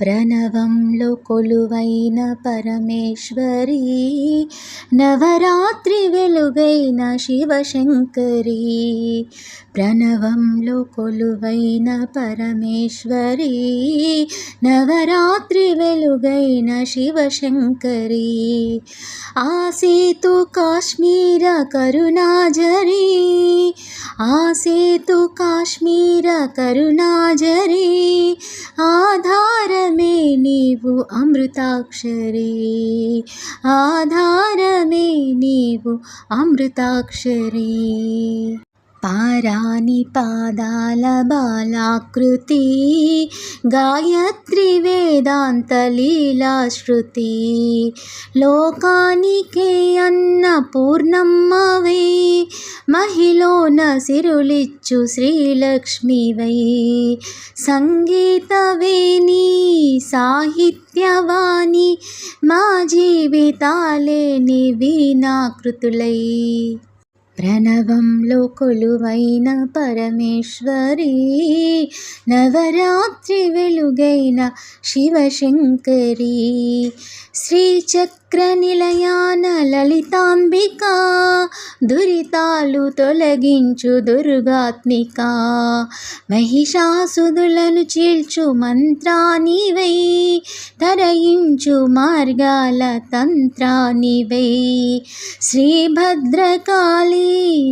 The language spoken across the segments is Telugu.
ప్రణవంలో కొలువైన పరమేశ్వరి, నవరాత్రి వెలుగైన శివశంకరి. ప్రణవంలో కొలువైన పరమేశ్వరి, నవరాత్రి వెలుగైన శివశంకరి. ఆసేతు కాశ్మీర కరుణాజరి, ఆసేతు కాశ్మీర కరుణాజరి. ఆధారమే నీవు అమృతాక్షరి, ఆధారమే నీవు అమృతాక్షరి. పారాని పాదాల బాలాకృతి, గాయత్రి వేదాంత లీలాశ్రుతి. లోకానికే అన్నపూర్ణమ్మవై, మహిళోన సిరులిచ్చు శ్రీలక్ష్మివై. సంగీతవేణి సాహిత్యవాణి, మా జీవితాలే నీ వీణాకృతులై. ప్రణవంలో కొలువైన పరమేశ్వరి, నవరాత్రి వెలుగైన శివశంకరి. శ్రీచక్ర నిలయాన లలితాంబిక, దురితాలు తొలగించు దుర్గాత్మిక. మహిషాసుదులను చీల్చు మంత్రానివై, తరయించు మార్గాల తంత్రానివై. శ్రీభద్రకాళి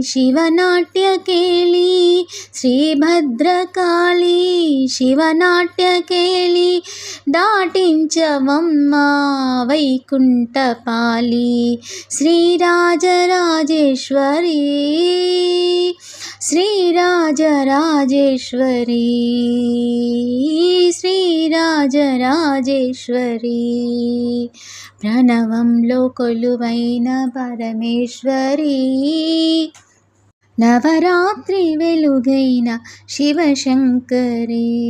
శివనాట్యకేళి, శ్రీభద్రకాళి శివనాట్యకేళి. దాటించవమ్మా వైకుంఠపాళి, శ్రీరాజరాజేశ్వరి, శ్రీరాజరాజేశ్వరి, శ్రీరాజరాజేశ్వరి. ప్రణవంలో కొలువైన పరమేశ్వరి, నవరాత్రి వెలుగైన శివశంకరి.